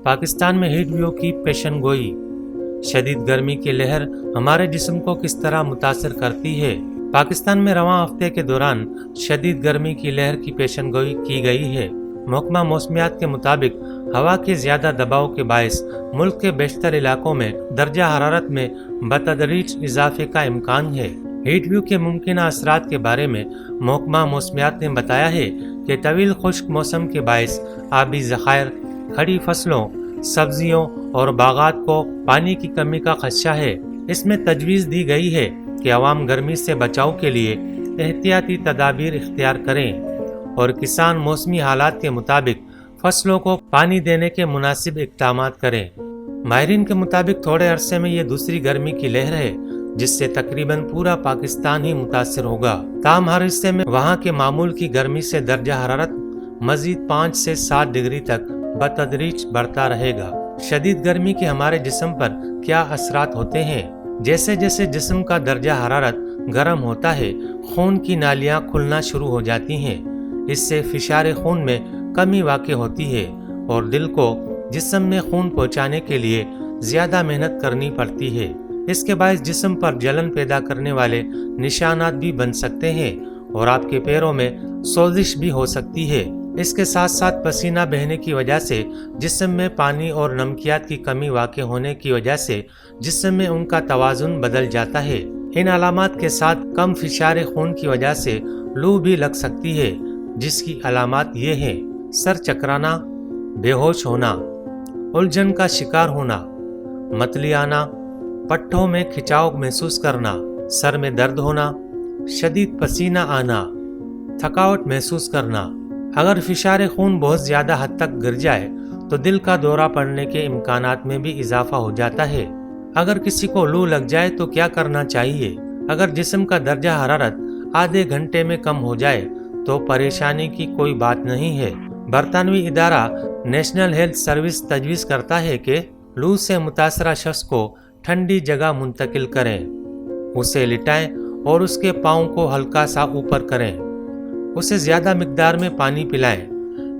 پاکستان میں heat wave کی پیشن گوئی۔ شدید گرمی کی لہر ہمارے جسم کو کس طرح متاثر کرتی ہے؟ پاکستان میں رواں ہفتے کے دوران شدید گرمی کی لہر کی پیشن گوئی کی گئی ہے۔ محکمہ موسمیات کے مطابق ہوا کے زیادہ دباؤ کے باعث ملک کے بیشتر علاقوں میں درجہ حرارت میں بتدریج اضافے کا امکان ہے۔ ہیٹ ویو کے ممکنہ اثرات کے بارے میں محکمہ موسمیات نے بتایا ہے کہ طویل خشک موسم کے باعث آبی ذخائر، کھڑی فصلوں، سبزیوں اور باغات کو پانی کی کمی کا خدشہ ہے۔ اس میں تجویز دی گئی ہے کہ عوام گرمی سے بچاؤ کے لیے احتیاطی تدابیر اختیار کریں اور کسان موسمی حالات کے مطابق فصلوں کو پانی دینے کے مناسب اقدامات کریں۔ ماہرین کے مطابق تھوڑے عرصے میں یہ دوسری گرمی کی لہر ہے جس سے تقریباً پورا پاکستان ہی متاثر ہوگا۔ تاہم ہر حصے میں وہاں کے معمول کی گرمی سے درجہ حرارت مزید 5 سے 7 ڈگری تک بتدریج بڑھتا رہے گا۔ شدید گرمی کے ہمارے جسم پر کیا اثرات ہوتے ہیں؟ جیسے جیسے جسم کا درجہ حرارت گرم ہوتا ہے، خون کی نالیاں کھلنا شروع ہو جاتی ہیں۔ اس سے فشار خون میں کمی واقع ہوتی ہے اور دل کو جسم میں خون پہنچانے کے لیے زیادہ محنت کرنی پڑتی ہے۔ اس کے باعث جسم پر جلن پیدا کرنے والے نشانات بھی بن سکتے ہیں اور آپ کے پیروں میں سوزش بھی ہو سکتی ہے۔ اس کے ساتھ ساتھ پسینہ بہنے کی وجہ سے جسم میں پانی اور نمکیات کی کمی واقع ہونے کی وجہ سے جسم میں ان کا توازن بدل جاتا ہے۔ ان علامات کے ساتھ کم فشار خون کی وجہ سے لو بھی لگ سکتی ہے، جس کی علامات یہ ہیں: سر چکرانا، بے ہوش ہونا، الجھن کا شکار ہونا، متلی آنا، پٹھوں میں کھچاؤ محسوس کرنا، سر میں درد ہونا، شدید پسینہ آنا، تھکاوٹ محسوس کرنا۔ اگر فشار خون بہت زیادہ حد تک گر جائے تو دل کا دورہ پڑنے کے امکانات میں بھی اضافہ ہو جاتا ہے۔ اگر کسی کو لو لگ جائے تو کیا کرنا چاہیے؟ اگر جسم کا درجہ حرارت آدھے گھنٹے میں کم ہو جائے تو پریشانی کی کوئی بات نہیں ہے۔ برطانوی ادارہ نیشنل ہیلتھ سروس تجویز کرتا ہے کہ لو سے متاثرہ شخص کو ٹھنڈی جگہ منتقل کریں، اسے لٹائیں اور اس کے پاؤں کو ہلکا سا اوپر کریں، اسے زیادہ مقدار میں پانی پلائیں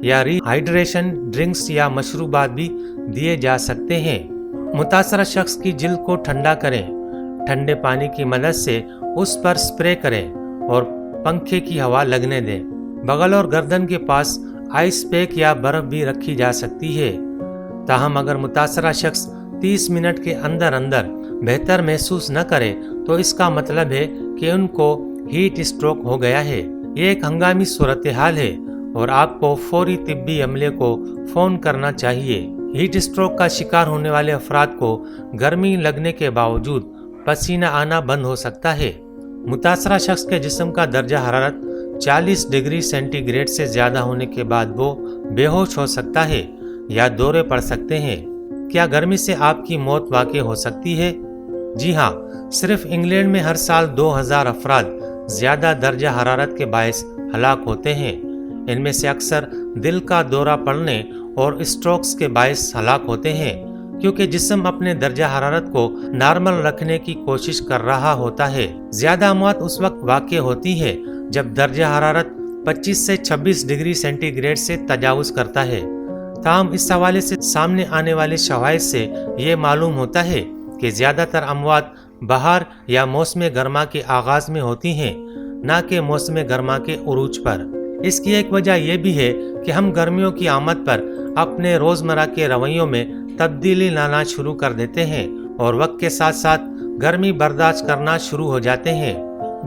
یا ری ہائیڈریشن ڈرنکس یا مشروبات بھی دیے جا سکتے ہیں۔ متاثرہ شخص کی جلد کو ٹھنڈا کریں، ٹھنڈے پانی کی مدد سے اس پر سپرے کریں اور پنکھے کی ہوا لگنے دیں۔ بغل اور گردن کے پاس آئس پیک یا برف بھی رکھی جا سکتی ہے۔ تاہم اگر متاثرہ شخص 30 منٹ کے اندر بہتر محسوس نہ کرے تو اس کا مطلب ہے کہ ان کو ہیٹ اسٹروک ہو گیا ہے۔ یہ ایک ہنگامی صورتحال ہے اور آپ کو فوری طبی عملے کو فون کرنا چاہیے۔ ہیٹ اسٹروک کا شکار ہونے والے افراد کو گرمی لگنے کے باوجود پسینہ آنا بند ہو سکتا ہے۔ متاثرہ شخص کے جسم کا درجہ حرارت 40 ڈگری سینٹی گریڈ سے زیادہ ہونے کے بعد وہ بے ہوش ہو سکتا ہے یا دورے پڑ سکتے ہیں۔ کیا گرمی سے آپ کی موت واقع ہو سکتی ہے؟ جی ہاں، صرف انگلینڈ میں ہر سال 2000 افراد زیادہ درجہ حرارت کے باعث ہلاک ہوتے ہیں۔ ان میں سے اکثر دل کا دورہ پڑنے اور اسٹروکس کے باعث ہلاک ہوتے ہیں، کیونکہ جسم اپنے درجہ حرارت کو نارمل رکھنے کی کوشش کر رہا ہوتا ہے۔ زیادہ اموات اس وقت واقع ہوتی ہے جب درجہ حرارت 25 سے 26 ڈگری سینٹی گریڈ سے تجاوز کرتا ہے۔ تاہم اس حوالے سے سامنے آنے والے شواہد سے یہ معلوم ہوتا ہے کہ زیادہ تر اموات بہار یا موسم گرما کے آغاز میں ہوتی ہیں، نہ کہ موسم گرما کے عروج پر۔ اس کی ایک وجہ یہ بھی ہے کہ ہم گرمیوں کی آمد پر اپنے روزمرہ کے رویوں میں تبدیلی لانا شروع کر دیتے ہیں اور وقت کے ساتھ ساتھ گرمی برداشت کرنا شروع ہو جاتے ہیں۔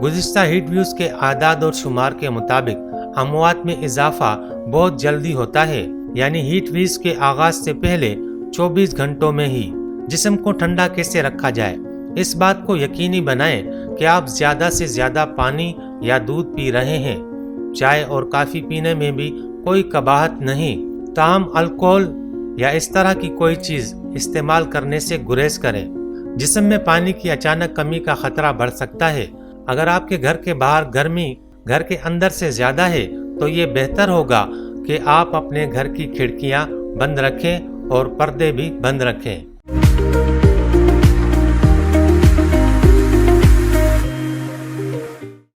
گزشتہ ہیٹ ویوز کے اعداد اور شمار کے مطابق اموات میں اضافہ بہت جلدی ہوتا ہے، یعنی ہیٹ ویوز کے آغاز سے پہلے 24 گھنٹوں میں ہی۔ جسم کو ٹھنڈا کیسے رکھا جائے؟ اس بات کو یقینی بنائیں کہ آپ زیادہ سے زیادہ پانی یا دودھ پی رہے ہیں۔ چائے اور کافی پینے میں بھی کوئی قباحت نہیں، تاہم الکوہل یا اس طرح کی کوئی چیز استعمال کرنے سے گریز کریں۔ جسم میں پانی کی اچانک کمی کا خطرہ بڑھ سکتا ہے۔ اگر آپ کے گھر کے باہر گرمی گھر کے اندر سے زیادہ ہے تو یہ بہتر ہوگا کہ آپ اپنے گھر کی کھڑکیاں بند رکھیں اور پردے بھی بند رکھیں۔